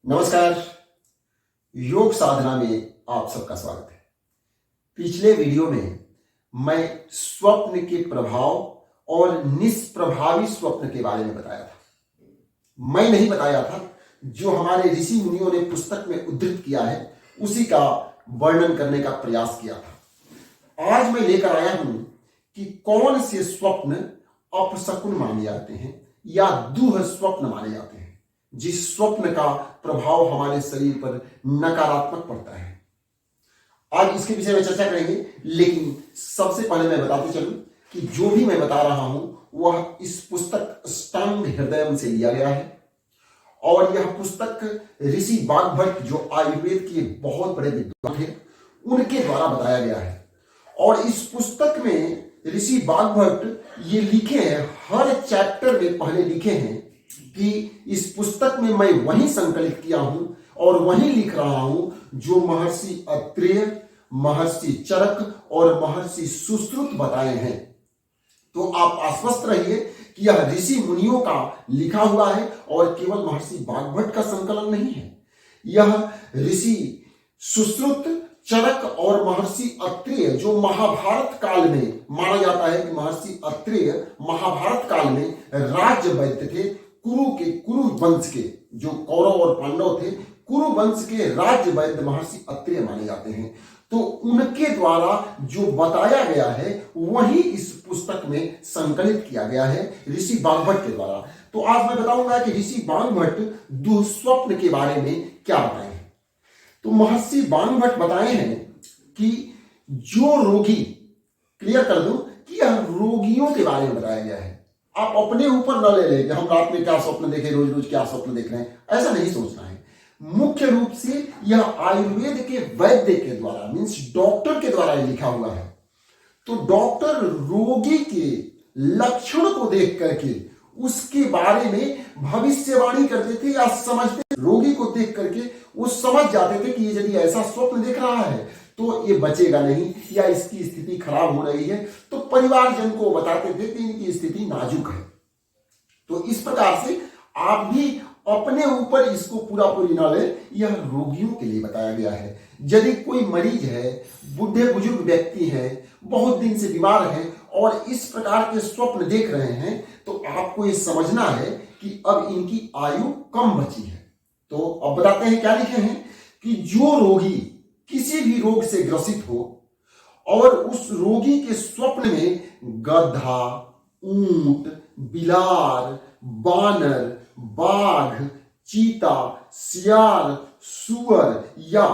नमस्कार। योग साधना में आप सबका स्वागत है। पिछले वीडियो में मैं स्वप्न के प्रभाव और निष्प्रभावी स्वप्न के बारे में बताया था। मैं नहीं बताया था, जो हमारे ऋषि मुनियों ने पुस्तक में उद्धृत किया है उसी का वर्णन करने का प्रयास किया था। आज मैं लेकर आया हूं कि कौन से स्वप्न अपशकुन माने जाते हैं या दुह स्वप्न माने जाते हैं, जिस स्वप्न का प्रभाव हमारे शरीर पर नकारात्मक पड़ता है। आज इसके विषय में चर्चा करेंगे, लेकिन सबसे पहले मैं बताते चलूं कि जो भी मैं बता रहा हूं वह इस पुस्तक अष्टांग हृदयम से लिया गया है और यह पुस्तक ऋषि वाग्भट जो आयुर्वेद के बहुत बड़े विद्वान हैं उनके द्वारा बताया गया है। और इस पुस्तक में ऋषि वाग्भट ये लिखे हैं, हर चैप्टर में पहले लिखे हैं कि इस पुस्तक में मैं वही संकलित किया हूं और वही लिख रहा हूं जो महर्षि अत्रेय, महर्षि चरक और महर्षि सुश्रुत बताए हैं। तो आप आश्वस्त रहिए कि यह ऋषि मुनियों का लिखा हुआ है और केवल महर्षि वाग्भट का संकलन नहीं है। यह ऋषि सुश्रुत, चरक और महर्षि अत्रेय जो महाभारत काल में माना जाता है कि महर्षि अत्रेय महाभारत काल में राज्य वैद्य थे। कुरु वंश के जो कौरव और पांडव थे, कुरु वंश के राज्य वैद्य महर्षि अत्रेय माने जाते हैं। तो उनके द्वारा जो बताया गया है वही इस पुस्तक में संकलित किया गया है ऋषि वाग्भट के द्वारा। तो आज मैं बताऊंगा कि ऋषि वाग्भट दुःस्वप्न के बारे में क्या बताए हैं। तो महर्षि वाग्भट बताए हैं कि जो रोगी, क्लियर कर दूं कि यह रोगियों के बारे में बताया गया है। आप अपने ऊपर न ले लें कि हम रात में क्या स्वप्न देखे, रोज रोज क्या स्वप्न देख रहे हैं, ऐसा नहीं सोचना है। मुख्य रूप से यह आयुर्वेद के वैद्य के द्वारा, मींस डॉक्टर के द्वारा लिखा हुआ है। तो डॉक्टर रोगी के लक्षण को देख करके उसके बारे में भविष्यवाणी करते थे या समझते, रोगी को देख करके वो समझ जाते थे कि ये यदि ऐसा स्वप्न देख रहा है तो ये बचेगा नहीं या इसकी स्थिति खराब हो रही है। तो परिवारजन को बताते थे कि इनकी स्थिति नाजुक है। तो इस प्रकार से आप भी अपने ऊपर इसको पूरा पूरी न ले, यह रोगियों के लिए बताया गया है। यदि कोई मरीज है, बूढ़े बुजुर्ग व्यक्ति है, बहुत दिन से बीमार है और इस प्रकार के स्वप्न देख रहे हैं, तो आपको ये समझना है कि अब इनकी आयु कम बची है। तो अब बताते हैं क्या लिखे हैं कि जो रोगी किसी भी रोग से ग्रसित हो और उस रोगी के स्वप्न में गधा, ऊंट, बिलार, बानर, बाघ, चीता, सियार, सुअर या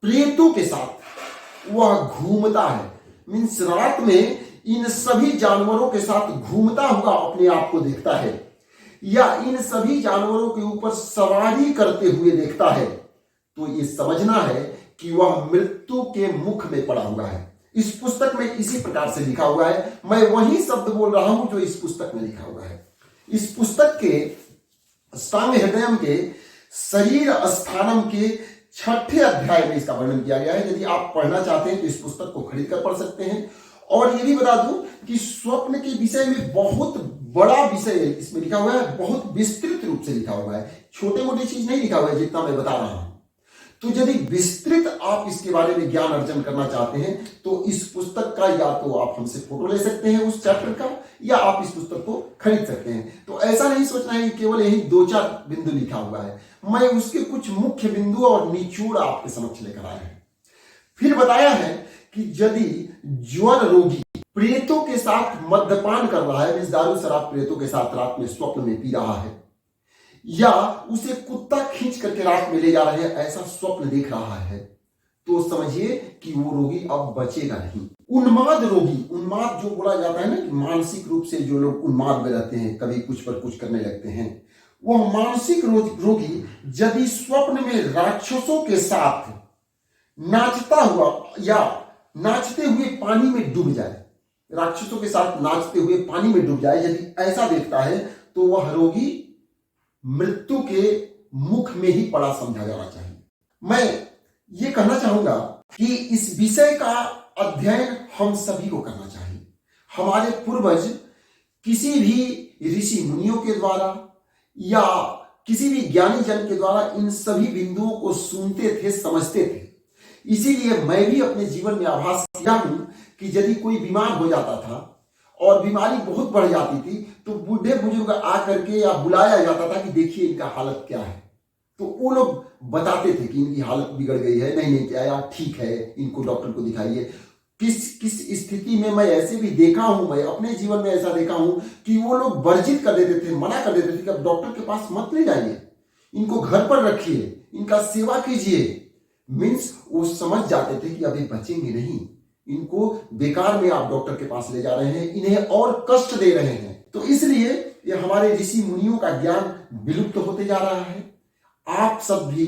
प्रेतों के साथ वह घूमता है, मीन्स रात में इन सभी जानवरों के साथ घूमता हुआ अपने आप को देखता है या इन सभी जानवरों के ऊपर सवारी करते हुए देखता है, तो ये समझना है कि वह मृत्यु के मुख में पड़ा हुआ है। इस पुस्तक में इसी प्रकार से लिखा हुआ है। मैं वही शब्द बोल रहा हूं जो इस पुस्तक में लिखा हुआ है। इस पुस्तक के अष्टांग हृदयम के शरीर स्थानम के 6ठे अध्याय में इसका वर्णन किया गया है। यदि आप पढ़ना चाहते हैं तो इस पुस्तक को खरीद कर पढ़ सकते हैं। और ये भी बता दूं कि स्वप्न के विषय में बहुत बड़ा विषय इसमें लिखा हुआ है, बहुत विस्तृत रूप से लिखा हुआ है। छोटे मोटे चीज नहीं लिखा हुआ है जितना मैं बता रहा हूं। तो यदि विस्तृत आप इसके बारे में ज्ञान अर्जन करना चाहते हैं तो इस पुस्तक का या तो आप हमसे फोटो ले सकते हैं उस चैप्टर का, या आप इस पुस्तक को खरीद सकते हैं। तो ऐसा नहीं सोचना है कि केवल यही 2-4 बिंदु लिखा हुआ है। मैं उसके कुछ मुख्य बिंदु और निचोड़ आपके समक्ष लेकर आया है। फिर बताया है कि यदि ज्वर रोगी प्रेतों के साथ मद्यपान कर रहा है, मींस दारू शराब प्रेतों के साथ रात में स्वप्न में पी रहा है, या उसे कुत्ता खींच करके रात में ले जा रहे हैं, ऐसा स्वप्न देख रहा है, तो समझिए कि वो रोगी अब बचेगा नहीं। उन्माद रोगी, उन्माद जो बोला जाता है ना कि मानसिक रूप से जो लोग उन्माद में रहते हैं, कभी कुछ पर कुछ करने लगते हैं, वह मानसिक रोगी यदि स्वप्न में राक्षसों के साथ नाचता हुआ या नाचते हुए पानी में डूब जाए, राक्षसों के साथ नाचते हुए पानी में डूब जाए, यदि ऐसा देखता है तो वह रोगी मृत्यु के मुख में ही पड़ा समझा जाना चाहिए। मैं ये कहना चाहूंगा कि इस विषय का अध्ययन हम सभी को करना चाहिए। हमारे पूर्वज किसी भी ऋषि मुनियों के द्वारा या किसी भी ज्ञानी जन के द्वारा इन सभी बिंदुओं को सुनते थे, समझते थे। इसीलिए मैं भी अपने जीवन में आभास किया हूं कि यदि कोई बीमार हो जाता था और बीमारी बहुत बढ़ जाती थी तो बूढ़े बुजुर्ग आकर के या बुलाया जाता था कि देखिए इनका हालत क्या है, तो वो लोग बताते थे कि इनकी हालत बिगड़ गई है, नहीं क्या यार ठीक है, इनको डॉक्टर को दिखाइए। किस किस स्थिति में मैं ऐसे भी देखा हूं, मैं अपने जीवन में ऐसा देखा हूं कि वो लोग वर्जित कर देते थे, मना कर देते थे कि अब डॉक्टर के पास मत ले जाइए, इनको घर पर रखिए, इनका सेवा कीजिए। मीन्स वो समझ जाते थे कि अभी बचेंगे नहीं, इनको बेकार में आप डॉक्टर के पास ले जा रहे हैं, इन्हें और कष्ट दे रहे हैं। तो इसलिए ये हमारे ऋषि मुनियों का ज्ञान विलुप्त होते जा रहा है। आप सब भी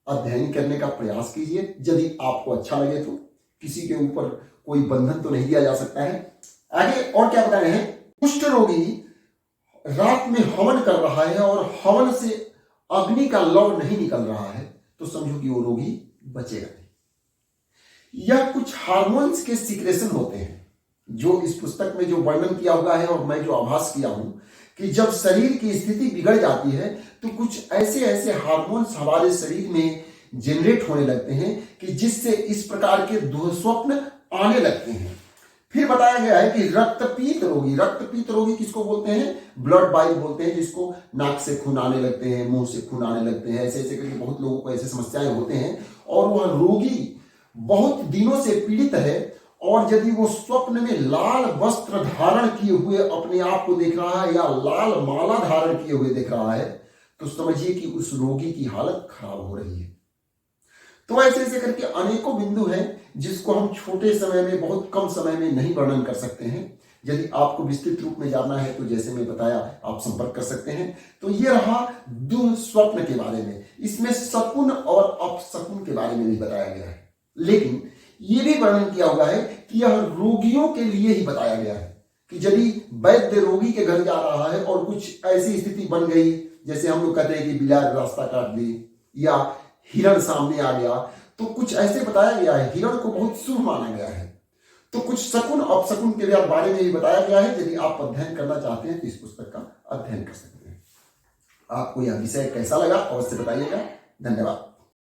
अध्ययन करने का प्रयास कीजिए, यदि आपको अच्छा लगे तो। किसी के ऊपर कोई बंधन तो नहीं दिया जा सकता है। आगे और क्या बता रहे हैं, कुष्ठ रोगी रात में हवन कर रहा है और हवन से अग्नि का लव नहीं निकल रहा है तो समझो कि वो रोगी बचेगा नहीं। यह कुछ हार्मोन्स के सीक्रेशन होते हैं जो इस पुस्तक में जो वर्णन किया हुआ है और मैं जो आभास किया हूं कि जब शरीर की स्थिति बिगड़ जाती है तो कुछ ऐसे ऐसे हार्मोन्स हमारे शरीर में जनरेट होने लगते हैं कि जिससे इस प्रकार के दुःस्वप्न आने लगते हैं। फिर बताया गया है कि रक्तपीत रोगी किसको बोलते हैं, ब्लड बाइल बोलते हैं, जिसको नाक से खून आने लगते हैं, मुंह से खून आने लगते हैं, ऐसे ऐसे करके बहुत लोगों को ऐसे समस्याएं होते हैं और वह रोगी बहुत दिनों से पीड़ित है और यदि वो स्वप्न में लाल वस्त्र धारण किए हुए अपने आप को देख रहा है या लाल माला धारण किए हुए देख रहा है तो समझिए कि उस रोगी की हालत खराब हो रही है। तो ऐसे ऐसे करके अनेकों बिंदु हैं जिसको हम छोटे समय में, बहुत कम समय में नहीं वर्णन कर सकते हैं। यदि आपको विस्तृत रूप में जानना है तो जैसे मैं बताया आप संपर्क कर सकते हैं। तो ये रहा दुःस्वप्न के बारे में। इसमें शकुन और अपशकुन के बारे में भी बताया गया है, लेकिन ये भी वर्णन किया हुआ है कि यह रोगियों के लिए ही बताया गया है कि यदि वैद्य रोगी के घर जा रहा है और कुछ ऐसी स्थिति बन गई, जैसे हम लोग कहते हैं कि बिलार रास्ता काट दी या हिरण सामने आ गया, तो कुछ ऐसे बताया गया है। हिरण को बहुत शुभ माना गया है। तो कुछ शकुन अपशकुन के बारे में भी बताया गया है। यदि आप अध्ययन करना चाहते हैं तो इस पुस्तक का अध्ययन कर सकते हैं। आपको यह विषय कैसा लगा अवश्य बताइएगा। धन्यवाद।